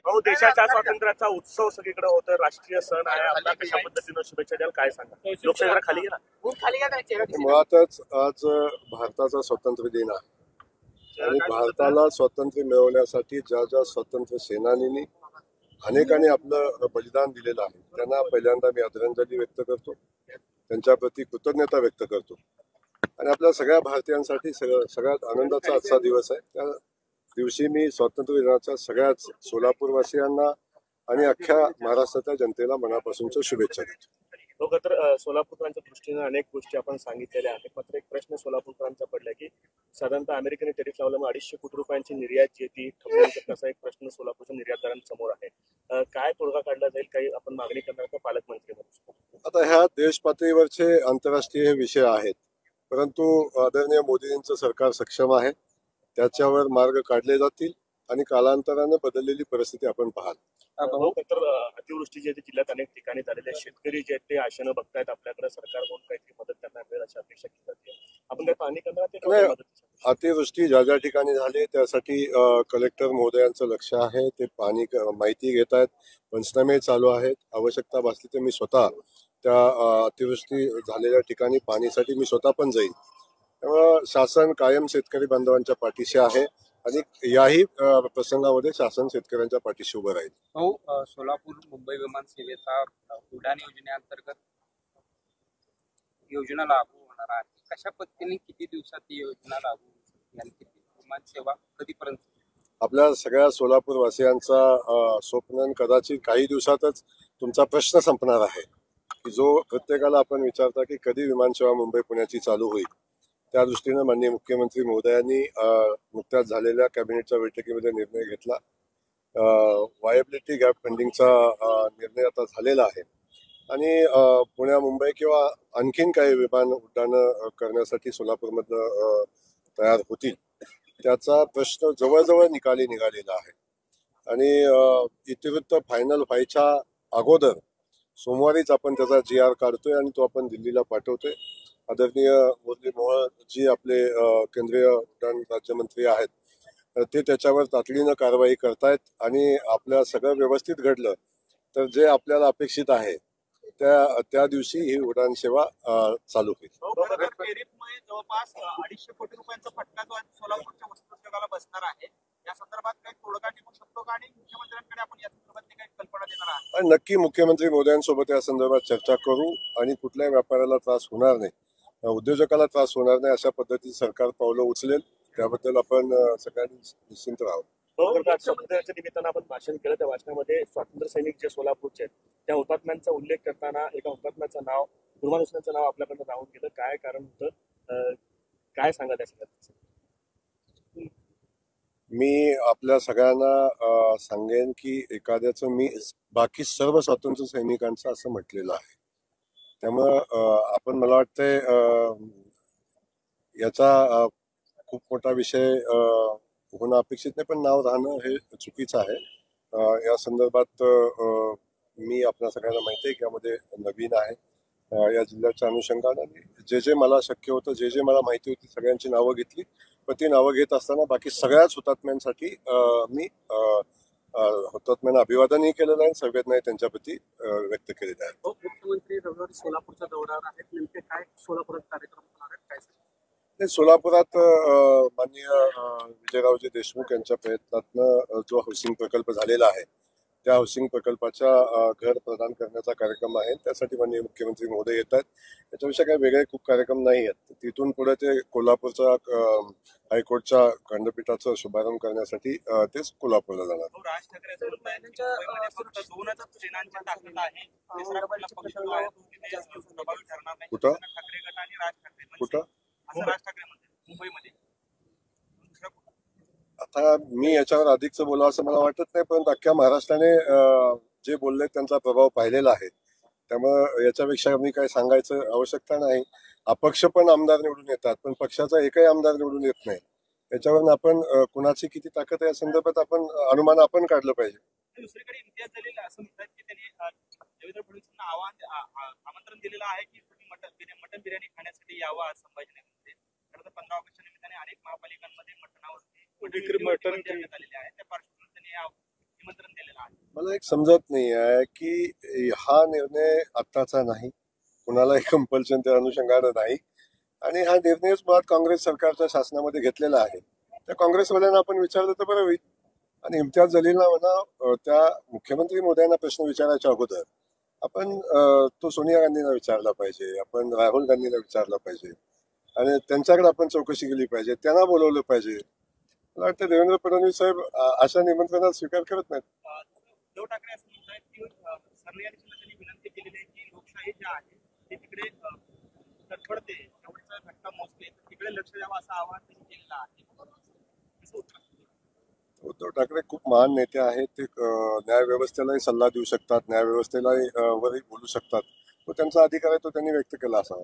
हो, देशाच्या स्वातंत्र्याचा उत्सव सगळीकडे होतोय, राष्ट्रीय सण आहे आपला. कशा पद्धतीनं शुभेच्छा द्याल, काय सांगा? लोकशाही खाली गेला. मुळातच आज भारताचा स्वातंत्र्य दिन आहे आणि भारताला स्वातंत्र्य मिळवण्यासाठी ज्या ज्या स्वातंत्र्य सेनानींनी अनेकांनी आपलं बलिदान दिलेलं आहे त्यांना पहिल्यांदा मी आदरांजली व्यक्त करतो, त्यांच्याप्रती कृतज्ञता व्यक्त करतो. आणि आपल्या सगळ्या भारतीयांसाठी सगळ्यात आनंदाचा आजचा दिवस आहे. त्या दिवशी मी स्वातंत्र्य दिनाच्या सगळ्याच सोलापूरवासियांना आणि अख्ख्या महाराष्ट्राच्या जनतेला मनापासूनच्या शुभेच्छा देतो. लोक तर सोलापूरकरांच्या दृष्टीने अनेक गोष्टी आपण सांगितलेल्या आहेत, मात्र एक प्रश्न सोलापूरकरांचा पडला की साधारणतः अमेरिकेने टेरिफ लावल्यामुळे 250 कोटी रुपयांची निर्यात जी ती ठप्प कसा एक प्रश्न सोलापूरच्या निर्यातदारांसमोर आहे. काय तोडगा काढला जाईल, काही आपण मागणी करणार का पालकमंत्री म्हणून? आता ह्या देश पातळीवरचे आंतरराष्ट्रीय विषय आहेत, परंतु आदरणीय मोदींचं सरकार सक्षम आहे, त्याच्यावर मार्ग काढले जातील आणि कालांतराने बदललेली परिस्थिती आपण पाहाल. तर अतिवृष्टी जी आहे जिल्ह्यात अनेक ठिकाणी झालेले आहेत, शेतकरी जे आहेत ते आशेनं बघतायत आपल्याकडे सरकारकडून काहीतरी मदत त्यांना मिळेल अशी अपेक्षा केली जाते. आपण काय पाहणी करणार? अतिवृष्टी ज्या ज्या ठिकाणी झाली त्यासाठी कलेक्टर महोदयांचं लक्ष आहे, ते पाणी माहिती घेत आहेत, पंचनामे चालू आहेत. आवश्यकता भासली तर मी स्वतः त्या अतिवृष्टी झालेल्या ठिकाणी पाणीसाठी मी स्वतः पण जाईन. त्यामुळं शासन कायम शेतकरी बांधवांच्या पाठीशी आहे आणि याही प्रसंगामध्ये शासन शेतकऱ्यांच्या पाठीशी उभं राहील. हो, सोलापूर मुंबई विमान सेवेचा उडान योजनेअंतर्गत योजना लागू होणार आहे. कशा पद्धतीने किती दिवसात ही योजना लागू होईल आणि किती विमान सेवा कधीपर्यंत? आपल्या सगळ्या सोलापूर वासियांचा स्वप्न कदाचित काही दिवसातच तुमचा प्रश्न संपणार आहे की जो प्रत्येकाला आपण विचारता की कधी विमानसेवा मुंबई पुण्याची चालू होईल. त्या दृष्टीनं माननीय मुख्यमंत्री महोदयांनी नुकत्याच झालेल्या कॅबिनेटच्या बैठकीमध्ये निर्णय घेतला. वायबिलिटी गॅप फंडिंगचा निर्णय आता झालेला आहे आणि पुण्या मुंबई किंवा आणखीन काही विमान उड्डाणं करण्यासाठी सोलापूरमधनं तयार होतील. त्याचा प्रश्न जवळजवळ निकाली निघालेला आहे आणि इतिवृत्त फायनल व्हायच्या अगोदर सोमवारीच आपण त्याचा GR काढतोय आणि तो आपण दिल्लीला पाठवतोय. आदरणीय मुरली मोहोळ जी आपले केंद्रीय उड्डाण राज्यमंत्री आहेत ते त्याच्यावर तातडीनं कारवाई करतायत आणि आपल्या सगळं व्यवस्थित घडलं तर जे आपल्याला अपेक्षित आहे त्या दिवशी ही उड्डाण सेवा चालू होईल. जवळपास 250 कोटी रुपयांचा फटका जो सोलापूरच्या वस्त्रोद्योगाला बसणार आहे, या संदर्भात काही तोडगा निघू शकतो का आणि मुख्यमंत्र्यांकडे आपण या संदर्भात काही कल्पना देणार आहात? नक्की मुख्यमंत्री मोदयांसोबत या संदर्भात चर्चा करू आणि कुठल्याही व्यापाऱ्याला त्रास होणार नाही, उद्योजकाला त्रास होणार नाही अशा पद्धतीचं सरकार पावलं उचलेल. त्याबद्दल आपण सगळ्यांनी निश्चिंत राहावं. स्वातंत्र्याच्या निमित्तानं आपण भाषण केलं, त्या भाषणामध्ये स्वातंत्र्य सैनिक जे सोलापूरचे आहेत त्या हुतात्म्यांचा उल्लेख करताना एका हुतात्म्याचं नाव, गुरुमान हुसेनचं नाव आपल्याकडनं राहून गेलं. काय कारण होतं, काय सांगा त्याच्यात? मी आपल्या सगळ्यांना सांगेन की एखाद्याचं मी बाकी सर्व स्वातंत्र्य सैनिकांचं असं म्हटलेलं आहे. त्यामुळं आपण मला वाटतंय याचा खूप मोठा विषय होणं अपेक्षित नाही, पण नाव राहणं हे चुकीचं आहे. या संदर्भात मी आपल्या सगळ्यांना माहिती आहे की यामध्ये नवीन आहे. या जिल्ह्याच्या अनुषंगाने जे मला शक्य होतं, जे मला माहिती होती सगळ्यांची नावं घेतली, पण ती नावं घेत असताना बाकी सगळ्याच हुतात्म्यांसाठी मी हुतात्म्यांना अभिवादनही केलेलं आहे, संवेदनाही त्यांच्याप्रती व्यक्त केलेल्या आहेत. मुख्यमंत्री रविवारी सोलापूरच्या दौऱ्यावर आहेत, नेमके काय सोलापुरात कार्यक्रम होणार आहेत, काय? सोलापुरात माननीय विजयरावजी देशमुख यांच्या प्रयत्नातनं जो हाऊसिंग प्रकल्प झालेला आहे त्या हाऊसिंग प्रकल्पाच्या घर प्रदान करण्याचा कार्यक्रम आहे. त्यासाठी माननीय मुख्यमंत्री महोदय येत आहेत. त्याच्याविषयी काही वेगळे खूप कार्यक्रम नाही आहेत. तिथून पुढे ते कोल्हापूरच्या हायकोर्टच्या खंडपीठाचा शुभारंभ करण्यासाठी तेच कोल्हापूरला जाणार. राज ठाकरे कुठं कुठं मुंबईमध्ये? आता मी याच्यावर अधिकच बोलावं असं मला वाटत नाही, परंतु अख्ख्या महाराष्ट्राने जे बोलले त्यांचा प्रभाव पाहिलेला आहे. त्यामुळे याच्यापेक्षा मी काही सांगायचं आवश्यकता नाही. अपक्ष पण आमदार निवडून येतात, पण पक्षाचा एकही आमदार निवडून येत नाही. त्याच्यावरून आपण कुणाची किती ताकद आहे या संदर्भात आपण अनुमान आपण काढलं पाहिजे. दुसरीकडे इम्तियाज जलील असं म्हणतात की त्यांनी देवेंद्र फडणवीसांना आमंत्रण दिलेलं आहे की मटन बिर्याणी खाण्यासाठी यावं आज संभाजीनगरमध्ये. खरं तर 15 ऑगस्टच्या निमित्ताने अनेक महापालिकांमध्ये मटनावरती मटन आलेले आहे, त्या पार्श्वभूमीवर त्यांनी निमंत्रण दिलेलं मला एक समजत नाही आहे की हा निर्णय आत्ताचा नाही, कुणालाही कंपल्शन त्या अनुषंगानं नाही, आणि हा निर्णयच मुळात काँग्रेस सरकारच्या शासनामध्ये घेतलेला आहे. त्या काँग्रेसवाल्यांना आपण विचारलं तर बरं होईल. आणि इम्तियाज जलीलला म्हणा त्या मुख्यमंत्री मोदयांना प्रश्न विचारायच्या अगोदर आपण तो सोनिया गांधींना विचारला पाहिजे, आपण राहुल गांधींना विचारला पाहिजे, आणि त्यांच्याकडे आपण चौकशी केली पाहिजे, त्यांना बोलवलं पाहिजे. मला वाटतं देवेंद्र फडणवीस साहेब अशा निमंत्रणात स्वीकार करत नाहीत. उद्धव ठाकरे असं म्हणतात की सरले यांनी त्यांनी विनंती केलेली आहे की लोकशाही जी आहे ती तिकडे तडफडते, शेवटचा घटका मोजते, तर तिकडे लक्ष द्यावं असं आवाहन त्यांनी केलेलं आहे. कसं उत्तर? उद्धव ठाकरे खूप महान नेते आहेत. ते न्यायव्यवस्थेलाही सल्ला देऊ शकतात, न्यायव्यवस्थेलाही वरही बोलू शकतात. तो त्यांचा अधिकार आहे, तो त्यांनी व्यक्त केला असावा.